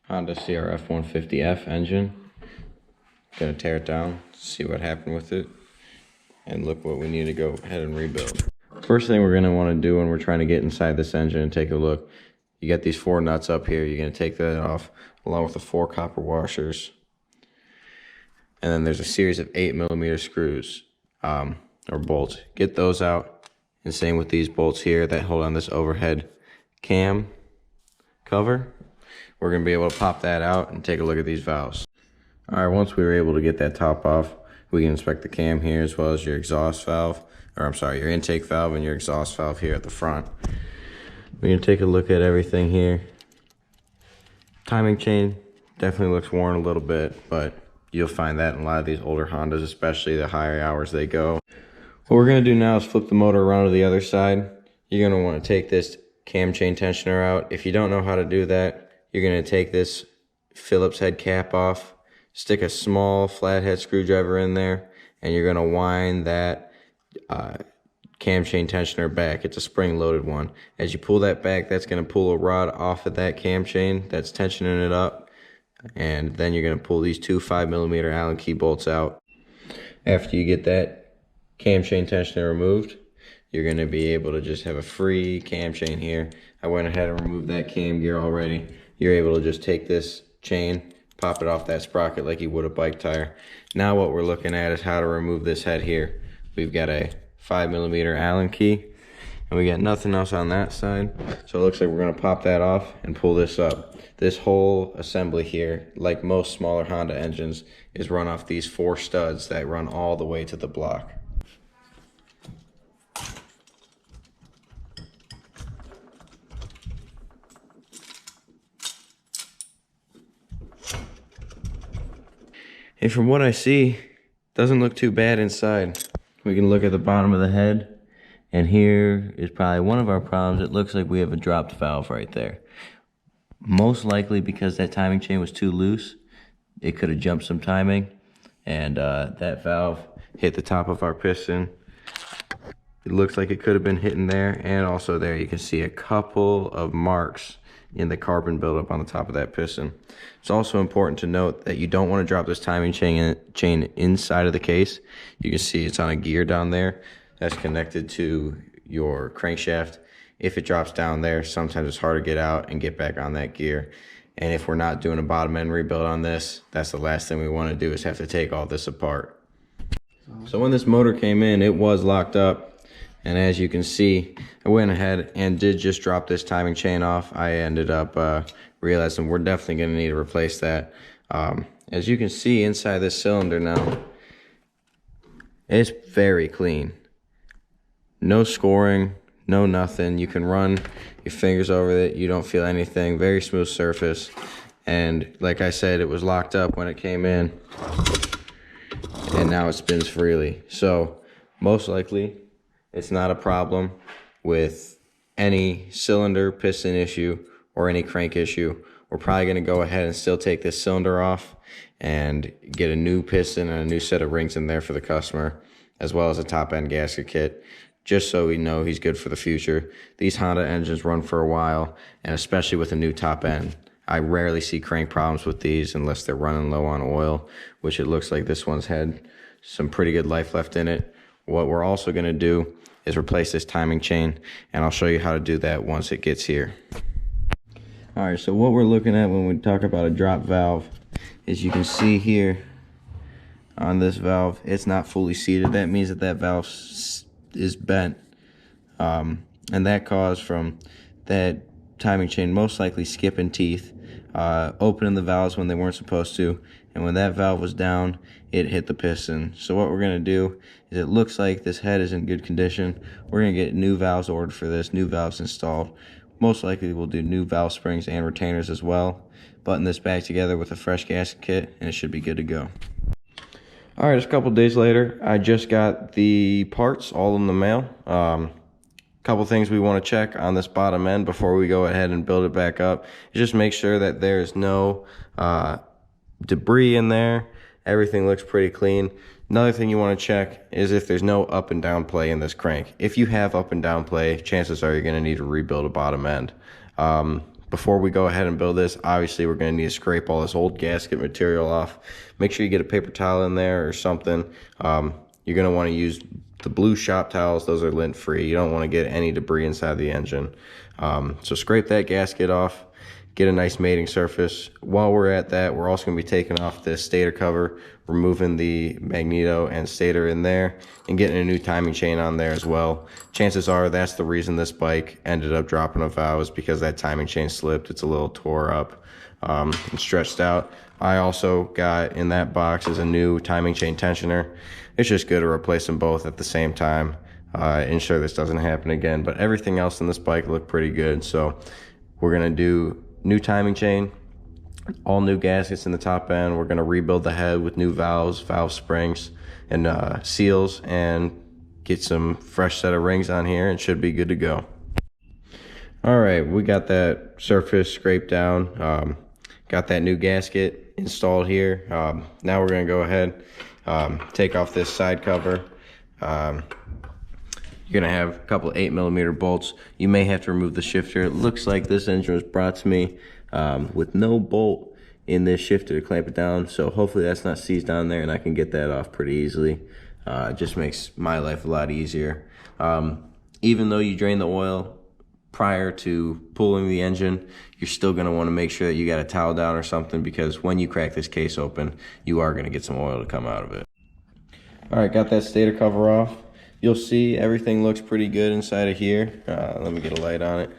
Honda CRF150f engine. Gonna tear it down, see what happened with it, and look what we need to go ahead and rebuild. First thing we're gonna wanna do when we're trying to get inside this engine and take a look, you got these 4 nuts up here. You're gonna take that off along with the 4 copper washers. And then there's a series of 8mm screws or bolts. Get those out. And same with these bolts here that hold on this overhead cam cover. We're gonna be able to pop that out and take a look at these valves. All right, once we were able to get that top off, we can inspect the cam here as well as your exhaust valve, or I'm sorry, your intake valve and your exhaust valve here at the front. We're gonna take a look at everything here. Timing chain definitely looks worn a little bit, but you'll find that in a lot of these older Hondas, especially the higher hours they go. What we're gonna do now is flip the motor around to the other side. You're gonna wanna take this cam chain tensioner out. If you don't know how to do that, you're gonna take this Phillips head cap off, stick a small flathead screwdriver in there, and you're gonna wind that cam chain tensioner back. It's a spring-loaded one. As you pull that back, that's gonna pull a rod off of that cam chain that's tensioning it up, and then you're gonna pull these 2 5mm Allen key bolts out. After you get that cam chain tensioner removed, you're gonna be able to just have a free cam chain here. I went ahead and removed that cam gear already. You're able to just take this chain, pop it off that sprocket like you would a bike tire. Now what we're looking at is how to remove this head here. We've got a 5mm Allen key, and we got nothing else on that side. So it looks like we're gonna pop that off and pull this up. This whole assembly here, like most smaller Honda engines, is run off these 4 studs that run all the way to the block. And from what I see, doesn't look too bad inside. We can look at the bottom of the head, and here is probably one of our problems. It looks like we have a dropped valve right there. Most likely because that timing chain was too loose. It could have jumped some timing, and that valve hit the top of our piston. It looks like it could have been hitting there, and also there you can see a couple of marks in the carbon buildup on the top of that piston. It's also important to note that you don't want to drop this timing chain inside of the case. You can see it's on a gear down there that's connected to your crankshaft. If it drops down there, sometimes it's hard to get out and get back on that gear. And if we're not doing a bottom end rebuild on this, that's the last thing we want to do, is have to take all this apart. So when this motor came in, it was locked up. And as you can see, I went ahead and did just drop this timing chain off. I ended up realizing we're definitely going to need to replace that. As you can see inside this cylinder now, it's very clean. No scoring, no nothing. You can run your fingers over it. You don't feel anything. Very smooth surface. And like I said, it was locked up when it came in. And now it spins freely. So most likely, it's not a problem with any cylinder, piston issue, or any crank issue. We're probably going to go ahead and still take this cylinder off and get a new piston and a new set of rings in there for the customer, as well as a top-end gasket kit, just so we know he's good for the future. These Honda engines run for a while, and especially with a new top end. I rarely see crank problems with these unless they're running low on oil, which it looks like this one's had some pretty good life left in it. What we're also going to do is replace this timing chain, and I'll show you how to do that once it gets here. All right, so what we're looking at when we talk about a drop valve is, you can see here on this valve, it's not fully seated. That means that that valve is bent, and that caused from that timing chain most likely skipping teeth, opening the valves when they weren't supposed to, and when that valve was down, it hit the piston. So what we're going to do is, it looks like this head is in good condition. We're going to get new valves ordered for this, new valves installed. Most likely we'll do new valve springs and retainers as well. Button this back together with a fresh gasket kit, and it should be good to go. All right, it's a couple days later. I just got the parts all in the mail. Couple things we want to check on this bottom end before we go ahead and build it back up. Just make sure that there's no debris in there. Everything looks pretty clean. Another thing you want to check is if there's no up and down play in this crank. If you have up and down play, chances are you're going to need to rebuild a bottom end. Before we go ahead and build this, obviously we're going to need to scrape all this old gasket material off. Make sure you get a paper towel in there or something. You're going to want to use the blue shop towels. Those are lint free. You don't want to get any debris inside the engine. So scrape that gasket off, get a nice mating surface. While we're at that, we're also going to be taking off this stator cover, removing the magneto and stator in there, and getting a new timing chain on there as well. Chances are that's the reason this bike ended up dropping a valve, is because that timing chain slipped. It's a little tore up and stretched out. I also got in that box is a new timing chain tensioner. It's just good to replace them both at the same time. Ensure this doesn't happen again, but everything else in this bike looked pretty good. So we're gonna do new timing chain, all new gaskets in the top end. We're gonna rebuild the head with new valves, valve springs, and seals, and get some fresh set of rings on here, and should be good to go. All right, we got that surface scraped down, got that new gasket installed here. Now we're gonna go ahead, take off this side cover. You're gonna have a couple 8mm bolts. You may have to remove the shifter. It looks like this engine was brought to me with no bolt in this shifter to clamp it down, so hopefully that's not seized down there and I can get that off pretty easily. It just makes my life a lot easier. Even though you drain the oil prior to pulling the engine, you're still gonna wanna make sure that you got a towel down or something, because when you crack this case open, you are gonna get some oil to come out of it. All right, got that stator cover off. You'll see everything looks pretty good inside of here. Let me get a light on it.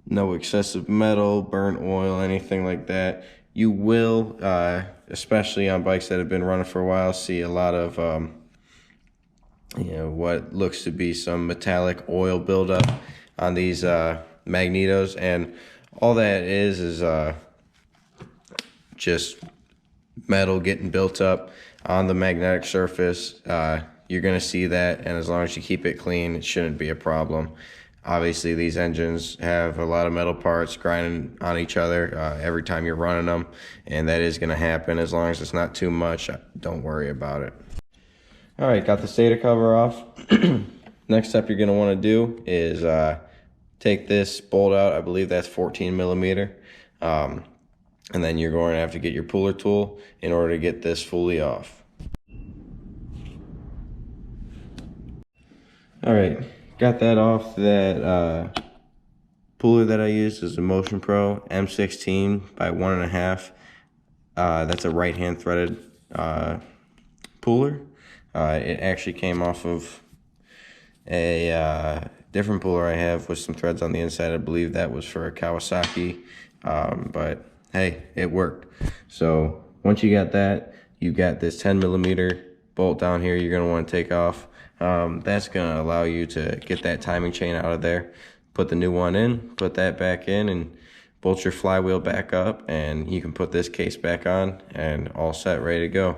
No excessive metal, burnt oil, anything like that. You will, especially on bikes that have been running for a while, see a lot of, what looks to be some metallic oil buildup on these magnetos, and all that is just metal getting built up on the magnetic surface. You're gonna see that, and as long as you keep it clean, it shouldn't be a problem. Obviously, these engines have a lot of metal parts grinding on each other every time you're running them, and that is gonna happen. As long as it's not too much, don't worry about it. All right, got the stator cover off. Next step you're gonna wanna do is take this bolt out. I believe that's 14mm. And then you're going to have to get your puller tool in order to get this fully off. All right, got that off. That puller that I used is a Motion Pro M16 by 1.5. That's a right-hand threaded puller. It actually came off of a different puller I have with some threads on the inside. I believe that was for a Kawasaki, but hey, it worked. So once you got that, you got this 10mm bolt down here you're gonna want to take off. That's gonna allow you to get that timing chain out of there, put the new one in, put that back in, and bolt your flywheel back up, and you can put this case back on and all set, ready to go.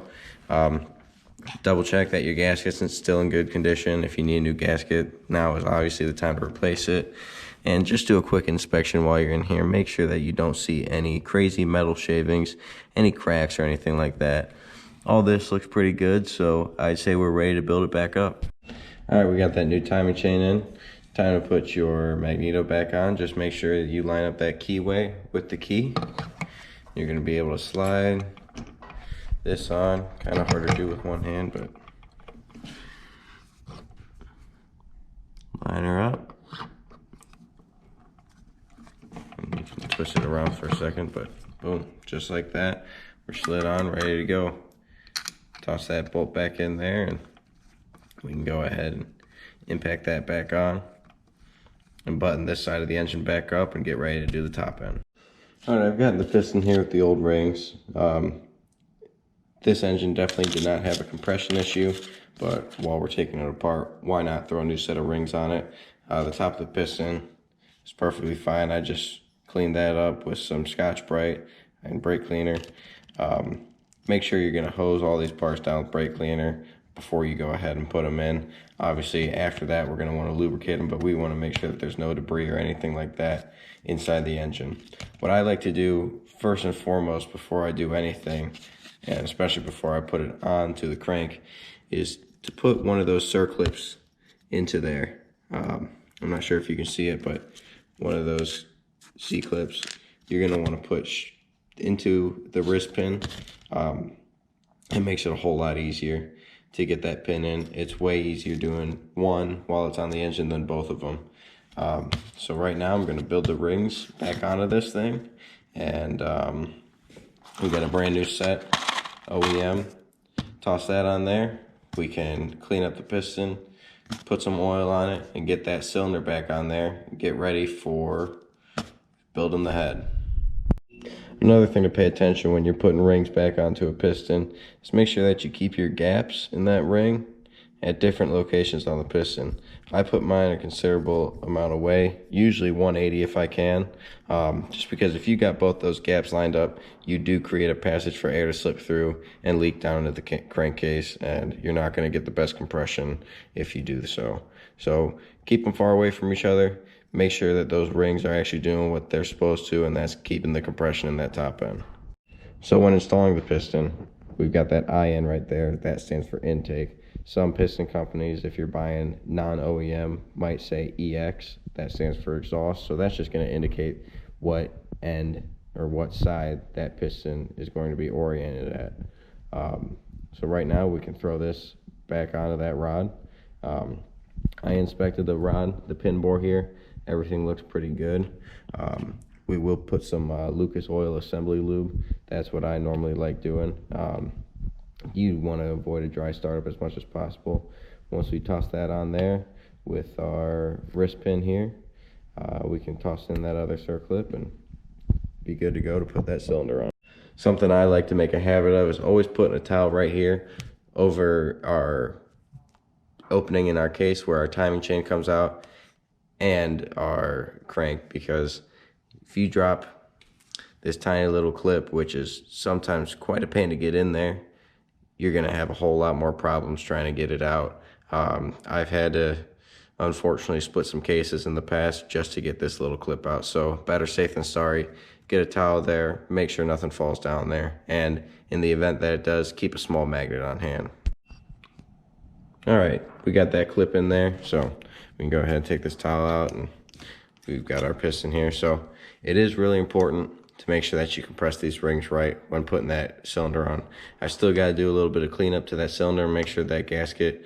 Double check that your gasket's still in good condition. If you need a new gasket, now is obviously the time to replace it. And just do a quick inspection while you're in here. Make sure that you don't see any crazy metal shavings, any cracks or anything like that. All this looks pretty good, so I'd say we're ready to build it back up. All right, we got that new timing chain in. Time to put your magneto back on. Just make sure that you line up that keyway with the key. You're gonna be able to slide this on. Kind of hard to do with one hand, but line her up. You can twist it around for a second, but boom, just like that, we're slid on, ready to go. Toss that bolt back in there, and we can go ahead and impact that back on and button this side of the engine back up and get ready to do the top end. All right, I've gotten the piston here with the old rings. This engine definitely did not have a compression issue, but while we're taking it apart, why not throw a new set of rings on it? The top of the piston is perfectly fine. I just cleaned that up with some Scotch-Brite and brake cleaner. Make sure you're gonna hose all these parts down with brake cleaner before you go ahead and put them in. Obviously, after that, we're gonna wanna lubricate them, but we wanna make sure that there's no debris or anything like that inside the engine. What I like to do first and foremost before I do anything, and especially before I put it onto the crank, is to put one of those circlips into there. I'm not sure if you can see it, but one of those C-clips you're going to want to put into the wrist pin. It makes it a whole lot easier to get that pin in. It's way easier doing one while it's on the engine than both of them. So right now I'm going to build the rings back onto this thing, and we got a brand new set, OEM. Toss that on there. We can clean up the piston, put some oil on it, and get that cylinder back on there and get ready for building the head. Another thing to pay attention when you're putting rings back onto a piston is make sure that you keep your gaps in that ring at different locations on the piston. I put mine a considerable amount away, usually 180 if I can, just because if you got both those gaps lined up, you do create a passage for air to slip through and leak down into the crankcase, and you're not going to get the best compression if you do so. So keep them far away from each other. Make sure that those rings are actually doing what they're supposed to, and that's keeping the compression in that top end. So when installing the piston, we've got that IN right there. That stands for intake. Some piston companies, if you're buying non-OEM, might say EX. That stands for exhaust. So that's just going to indicate what end or what side that piston is going to be oriented at. So right now we can throw this back onto that rod. I inspected the rod, the pin bore here. Everything looks pretty good. We will put some Lucas Oil Assembly Lube. That's what I normally like doing. You want to avoid a dry startup as much as possible. Once we toss that on there with our wrist pin here, we can toss in that other circlip and be good to go to put that cylinder on. Something I like to make a habit of is always putting a towel right here over our opening in our case where our timing chain comes out and our crank, because if you drop this tiny little clip, which is sometimes quite a pain to get in there, you're going to have a whole lot more problems trying to get it out. I've had to unfortunately split some cases in the past just to get this little clip out. So better safe than sorry. Get a towel there, make sure nothing falls down there, and in the event that it does, keep a small magnet on hand. All right, we got that clip in there, so we can go ahead and take this towel out, and we've got our piston here. So it is really important to make sure that you compress these rings right when putting that cylinder on. I still got to do a little bit of cleanup to that cylinder and make sure that gasket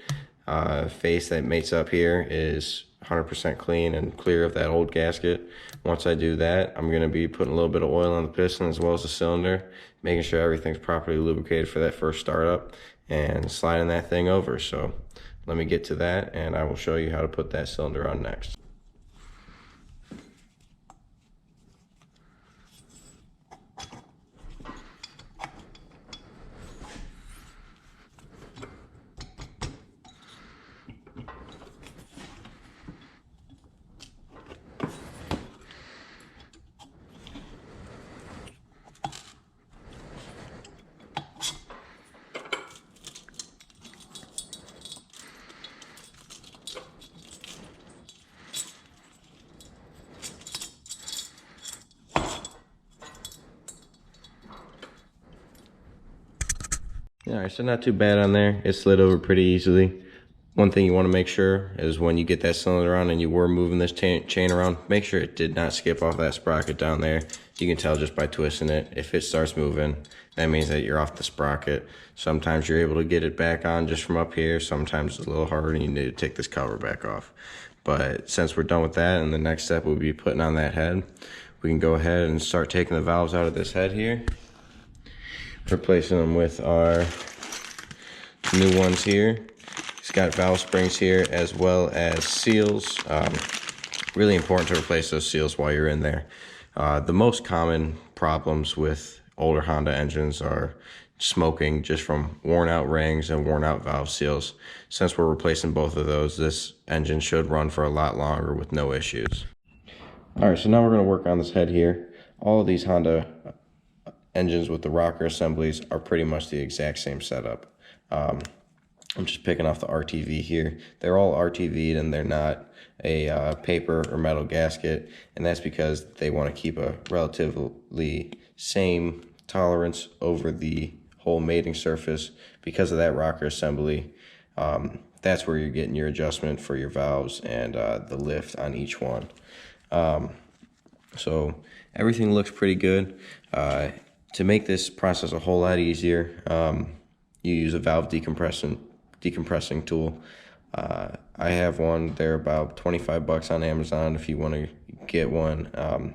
face that mates up here is 100% clean and clear of that old gasket. Once I do that, I'm going to be putting a little bit of oil on the piston as well as the cylinder, making sure everything's properly lubricated for that first startup, and sliding that thing over. So let me get to that, and I will show you how to put that cylinder on next. Alright, so not too bad on there. It slid over pretty easily. One thing you want to make sure is when you get that cylinder on and you were moving this chain around, make sure it did not skip off that sprocket down there. You can tell just by twisting it. If it starts moving, that means that you're off the sprocket. Sometimes you're able to get it back on just from up here. Sometimes it's a little harder and you need to take this cover back off. But since we're done with that, and the next step will be putting on that head, we can go ahead and start taking the valves out of this head here, replacing them with our new ones here. It's got valve springs here as well as seals. Really important to replace those seals while you're in there. The most common problems with older Honda engines are smoking just from worn out rings and worn out valve seals. Since we're replacing both of those, this engine should run for a lot longer with no issues. All right, so now we're going to work on this head here. All of these Honda engines with the rocker assemblies are pretty much the exact same setup. I'm just picking off the RTV here. They're all RTV'd and they're not a paper or metal gasket, and that's because they want to keep a relatively same tolerance over the whole mating surface because of that rocker assembly. that's where you're getting your adjustment for your valves and the lift on each one. So everything looks pretty good. To make this process a whole lot easier, you use a valve decompressing tool. I have one. They're about 25 bucks on Amazon if you want to get one.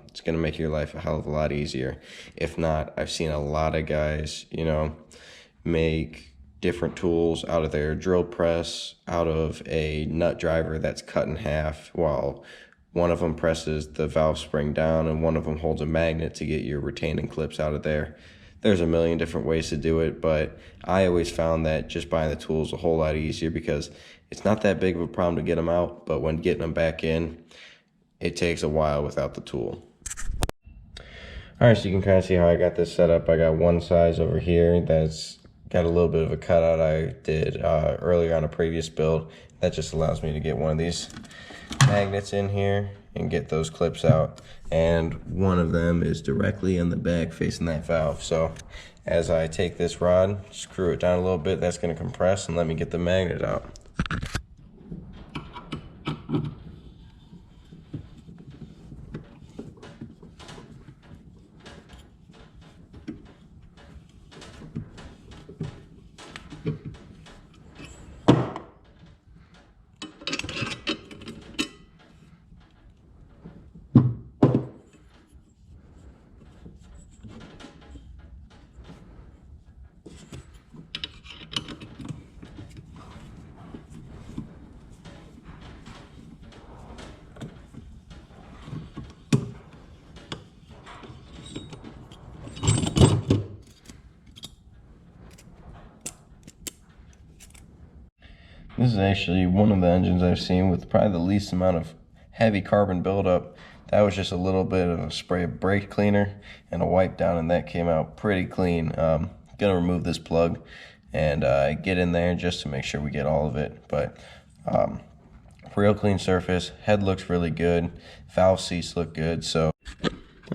It's going to make your life a hell of a lot easier. If not, I've seen a lot of guys, you know, make different tools out of their drill press, out of a nut driver that's cut in half, while one of them presses the valve spring down and one of them holds a magnet to get your retaining clips out of there. There's a million different ways to do it, but I always found that just buying the tools a whole lot easier, because it's not that big of a problem to get them out, but when getting them back in, it takes a while without the tool. All right, so you can kind of see how I got this set up. I got one size over here that's got a little bit of a cutout I did earlier on a previous build. That just allows me to get one of these magnets in here and get those clips out. And one of them is directly in the back facing that valve. So as I take this rod, screw it down a little bit, that's going to compress and let me get the magnet out. This is actually one of the engines I've seen with probably the least amount of heavy carbon buildup. That was just a little bit of a spray of brake cleaner and a wipe down, and that came out pretty clean. Gonna remove this plug and get in there just to make sure we get all of it. But real clean surface, head looks really good, valve seats look good. So,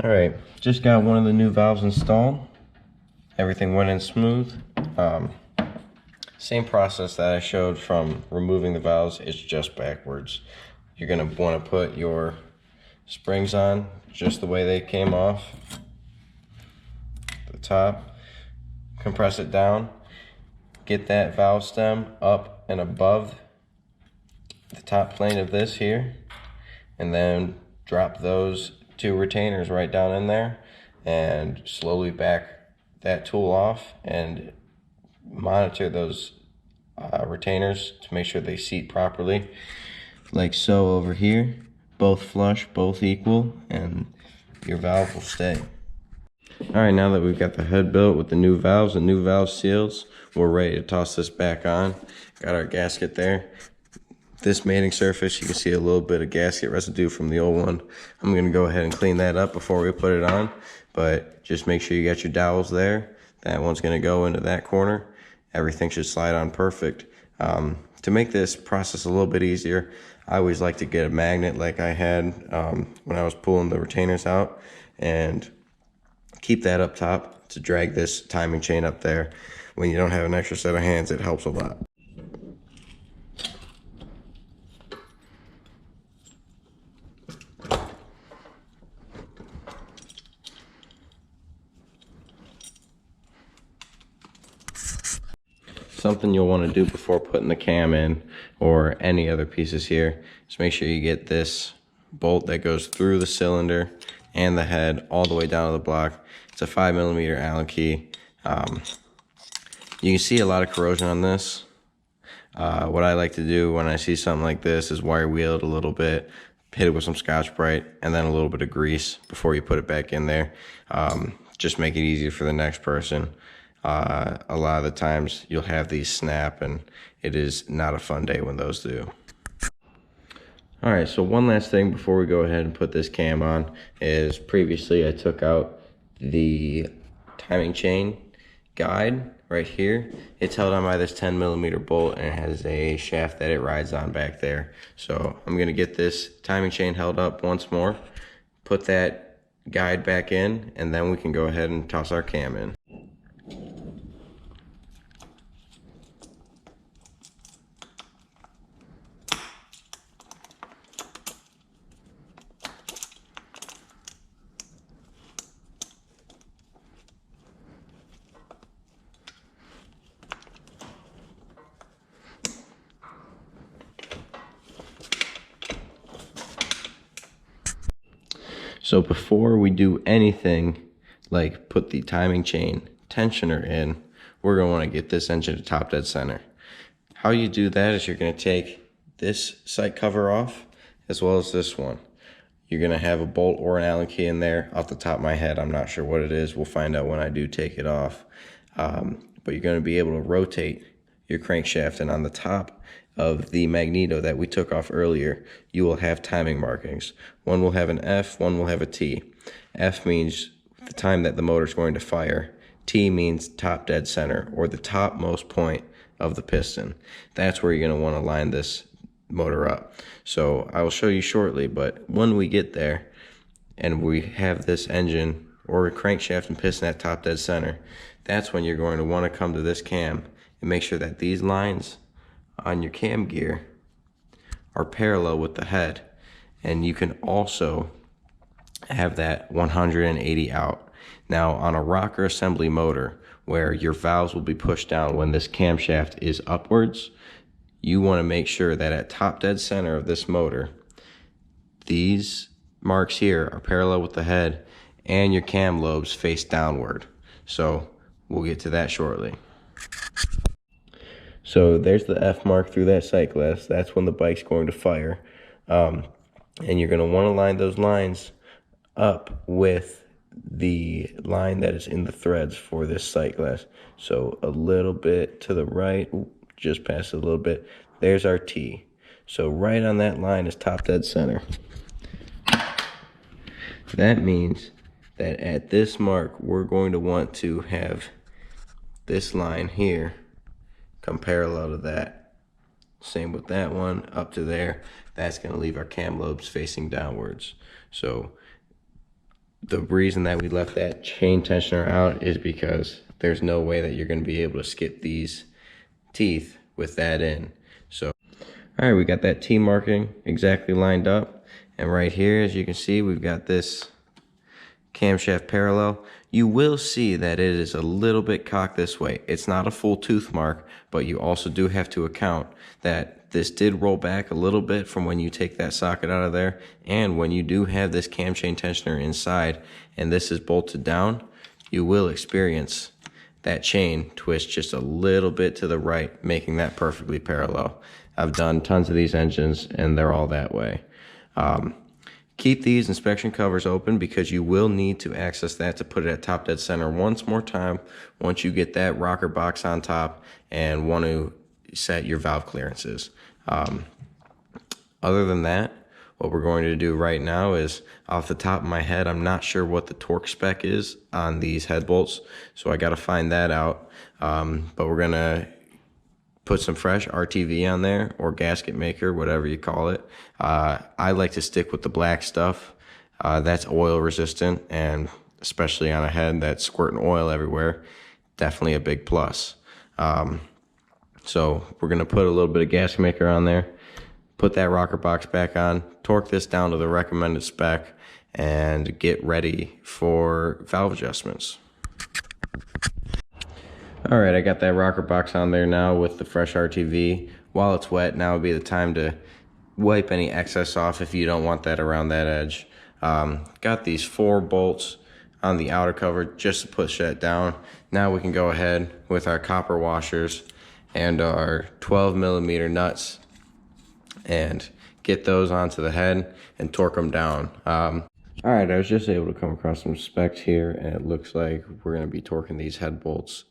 all right, just got one of the new valves installed. Everything went in smooth. Same process that I showed from removing the valves, it's just backwards. You're gonna wanna put your springs on just the way they came off the top, compress it down, get that valve stem up and above the top plane of this here, and then drop those two retainers right down in there and slowly back that tool off and monitor those retainers to make sure they seat properly, like so over here, both flush, both equal, and your valve will stay. All right, now that we've got the head built with the new valves and new valve seals, we're ready to toss this back on. Got our gasket there. This mating surface, you can see a little bit of gasket residue from the old one. I'm gonna go ahead and clean that up before we put it on, but just make sure you got your dowels there. That one's gonna go into that corner. Everything should slide on perfect. To make this process a little bit easier, I always like to get a magnet like I had when I was pulling the retainers out, and keep that up top to drag this timing chain up there. When you don't have an extra set of hands, it helps a lot. Something you'll want to do before putting the cam in or any other pieces here is make sure you get this bolt that goes through the cylinder and the head all the way down to the block. It's a 5mm Allen key. You can see a lot of corrosion on this. What I like to do when I see something like this is wire wheel it a little bit, hit it with some Scotch-Brite, and then a little bit of grease before you put it back in there. Just make it easier for the next person. A lot of the times you'll have these snap, and it is not a fun day when those do. All right, so one last thing before we go ahead and put this cam on is previously I took out the timing chain guide right here. It's held on by this 10mm bolt, and it has a shaft that it rides on back there. So I'm gonna get this timing chain held up once more, put that guide back in, and then we can go ahead and toss our cam in. So before we do anything like put the timing chain tensioner in, we're going to want to get this engine to top dead center. How you do that is you're going to take this sight cover off as well as this one. You're going to have a bolt or an Allen key in there. Off the top of my head, I'm not sure what it is. We'll find out when I do take it off. But you're going to be able to rotate your crankshaft, and on the top of the magneto that we took off earlier, you will have timing markings. One will have an F, one will have a T. F means the time that the motor is going to fire. T means top dead center, or the topmost point of the piston. That's where you're going to want to line this motor up. So I will show you shortly, but when we get there and we have this engine or crankshaft and piston at top dead center, that's when you're going to want to come to this cam and make sure that these lines on your cam gear are parallel with the head. And you can also have that 180 out. Now on a rocker assembly motor where your valves will be pushed down when this camshaft is upwards, you want to make sure that at top dead center of this motor, these marks here are parallel with the head and your cam lobes face downward. So we'll get to that shortly. So there's the F mark through that sight glass. That's when the bike's going to fire. And you're going to want to line those lines up with the line that is in the threads for this sight glass. So a little bit to the right, just past it a little bit, there's our T. So right on that line is top dead center. That means that at this mark, we're going to want to have this line here come parallel to that. Same with that one up to there. That's going to leave our cam lobes facing downwards. So the reason that we left that chain tensioner out is because there's no way that you're going to be able to skip these teeth with that in. So all right, we got that T marking exactly lined up, and right here, as you can see, we've got this camshaft parallel. You will see that it is a little bit cocked this way. It's not a full tooth mark, but you also do have to account that this did roll back a little bit from when you take that socket out of there, and when you do have this cam chain tensioner inside and this is bolted down, you will experience that chain twist just a little bit to the right, making that perfectly parallel. I've done tons of these engines and they're all that way. Keep these inspection covers open because you will need to access that to put it at top dead center once more time once you get that rocker box on top and want to set your valve clearances. Other than that, what we're going to do right now is, off the top of my head, I'm not sure what the torque spec is on these head bolts, so I got to find that out. But we're going to put some fresh RTV on there, or gasket maker, whatever you call it. I like to stick with the black stuff. That's oil resistant, and especially on a head that's squirting oil everywhere, definitely a big plus. So we're going to put a little bit of gasket maker on there, put that rocker box back on, torque this down to the recommended spec, and get ready for valve adjustments. All right, I got that rocker box on there now with the fresh RTV. While it's wet, now would be the time to wipe any excess off if you don't want that around that edge. Got these 4 bolts on the outer cover just to push that down. Now we can go ahead with our copper washers and our 12mm nuts and get those onto the head and torque them down. All right, I was just able to come across some specs here, and it looks like we're going to be torquing these head bolts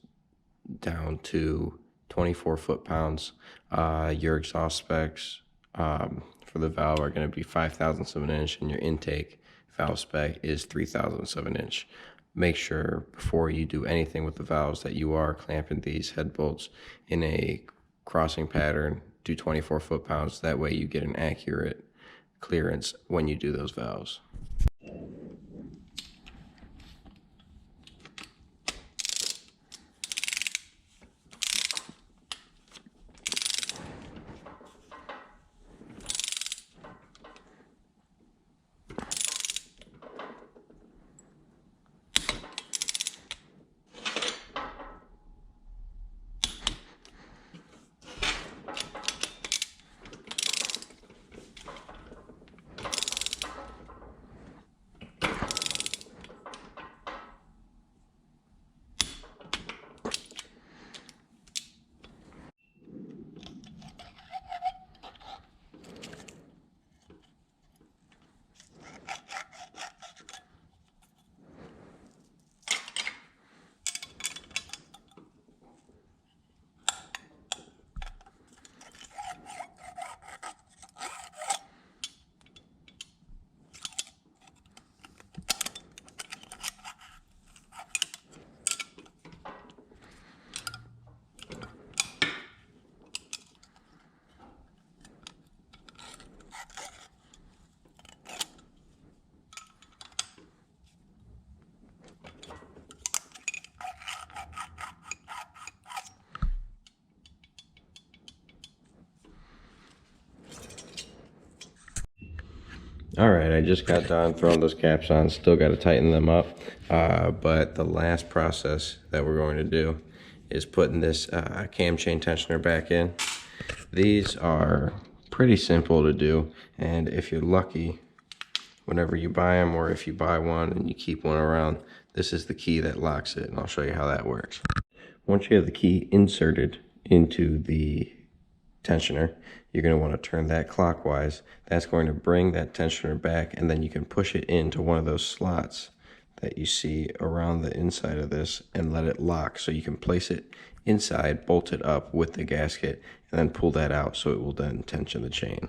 down to 24 foot-pounds. Your exhaust specs for the valve are going to be 5/1000 of an inch, and your intake valve spec is 3/1000 of an inch. Make sure before you do anything with the valves that you are clamping these head bolts in a crossing pattern to 24 foot-pounds. That way you get an accurate clearance when you do those valves. All right, I just got done throwing those caps on. Still got to tighten them up. But the last process that we're going to do is putting this cam chain tensioner back in. These are pretty simple to do, and if you're lucky, whenever you buy them, or if you buy one and you keep one around, this is the key that locks it, and I'll show you how that works. Once you have the key inserted into the tensioner, you're going to want to turn that clockwise. That's going to bring that tensioner back, and then you can push it into one of those slots that you see around the inside of this and let it lock. So you can place it inside, bolt it up with the gasket, and then pull that out so it will then tension the chain.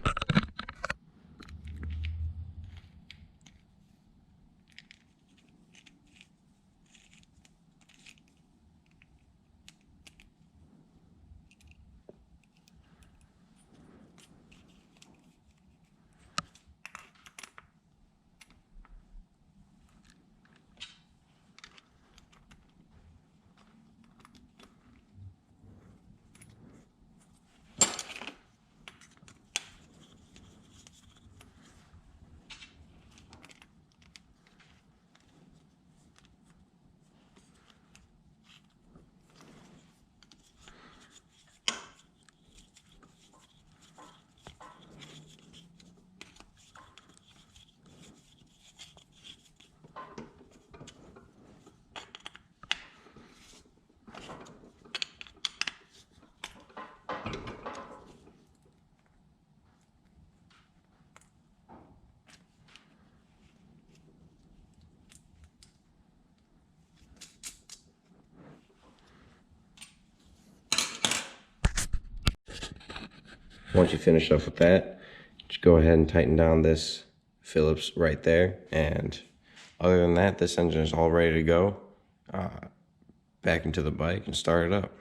Once you finish up with that, just go ahead and tighten down this Phillips right there. And other than that, this engine is all ready to go back into the bike and start it up.